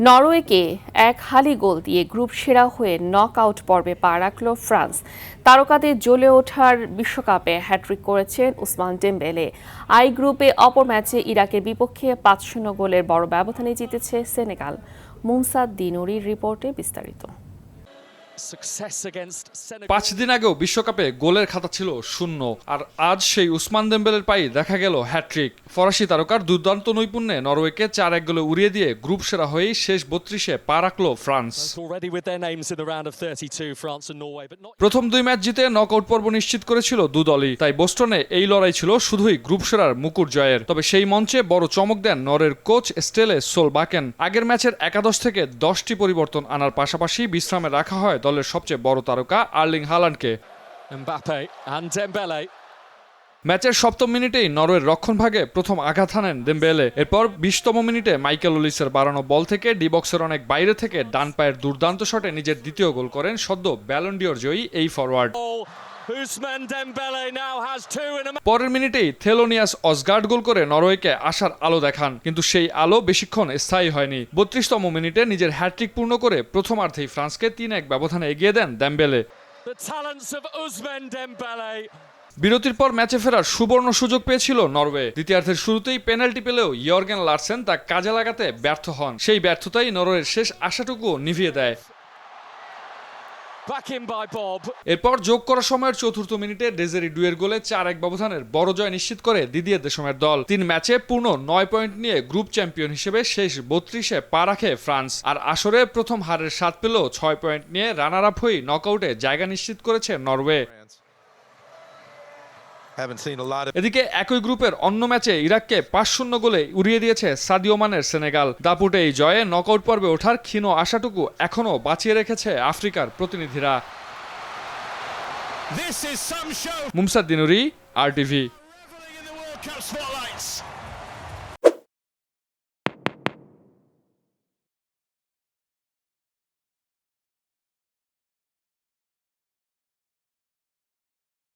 নরওয়েকে এক হালি গোল দিয়ে গ্রুপ সেরা হয়ে নক আউট পর্বে পা রাখল ফ্রান্স। তারকাদের জ্বলে ওঠার বিশ্বকাপে হ্যাট্রিক করেছেন উসমান ডেমবেলে। আই গ্রুপে অপর ম্যাচে ইরাকের বিপক্ষে ৫-০ গোলের বড় ব্যবধানে জিতেছে সেনেগাল। মুমসাদ দিনুরির রিপোর্টে বিস্তারিত। ৫ দিন আগেও বিশ্বকাপে গোলের খাতা ছিল শূন্য, আর আজ সেই উসমান দেমবেলের পায়ে দেখা গেল হ্যাট্রিক। ফরাসি তারকার দুর্দান্ত নৈপুণ্যে নরওয়েকে ৪-১ গোলে উড়িয়ে দিয়ে গ্রুপ সেরা হয়েই শেষ ৩২-এ পা রাখল ফ্রান্স। প্রথম দুই ম্যাচ জিতে নকআউট পর্ব নিশ্চিত করেছিল দু দলই, তাই বোস্টনে এই লড়াই ছিল শুধুই গ্রুপ সেরার মুকুট জয়ের। তবে সেই মঞ্চে বড় চমক দেন নরওয়ের কোচ স্টেলে সোলবাকেন। আগের ম্যাচের একাদশ থেকে ১০টি পরিবর্তন আনার পাশাপাশি বিশ্রামে রাখা হয় দলের সবচেয়ে বড় তারকা আর্লিং হালান্ডকে। ম্যাচের ৭ম মিনিটেই নরওয়ের রক্ষণভাগে প্রথম আঘাত হানেন দেমবেলে। এরপর ২০তম মিনিটে মাইকেল ওলিসের বাড়ানো বল থেকে ডি বক্সের অনেক বাইরে থেকে ডান পায়ের দুর্দান্ত শটে নিজের দ্বিতীয় গোল করেন সদ্য ব্যালন ডিওর জয়ী এই ফরওয়ার্ড। পরের মিনিটেই থেলোনিয়াস অসগার্ড গোল করে নরওয়েকে আশার আলো দেখান, কিন্তু সেই আলো বেশিক্ষণ স্থায়ী হয়নি। ৩২তম মিনিটে নিজের হ্যাট্রিক পূর্ণ করে প্রথমার্ধেই ফ্রান্সকে ৩-১ ব্যবধানে এগিয়ে দেন দেমবেলে। বিরতির পর ম্যাচে ফেরার সুবর্ণ সুযোগ পেয়েছিল নরওয়ে। দ্বিতীয়ার্ধের শুরুতেই পেনাল্টি পেলেও ইয়র্গেন লারসেন তা কাজে লাগাতে ব্যর্থ হন। সেই ব্যর্থতাই নরওয়ের শেষ আশাটুকুও নিভিয়ে দেয়। এরপর যোগ করা সময়ের ৪র্থ মিনিটে ডেজেরি ডুয়ের গোলে ৪-১ ব্যবধানের বড় জয় নিশ্চিত করে দিদিয়ে দেশমের দল। ৩ ম্যাচে পূর্ণ ৯ পয়েন্ট নিয়ে গ্রুপ চ্যাম্পিয়ন হিসেবে শেষ ৩২-এ পা রাখে ফ্রান্স। আর আসরে প্রথম হারের স্বাদ পেলেও ৬ পয়েন্ট নিয়ে রানার আপ হয়ে নকআউটে জায়গা নিশ্চিত করেছে নরওয়ে। এদিকে একই গ্রুপের অন্য ম্যাচে ইরাককে ৫-০ গোলে উড়িয়ে দিয়েছে সাদিও মানের সেনেগাল। দাপুটে এই জয়ে নকআউট পর্বে ওঠার ক্ষীণ আশাটুকু এখনও বাঁচিয়ে রেখেছে আফ্রিকার প্রতিনিধিরা। মুমসাদ দিনুরি, RTV।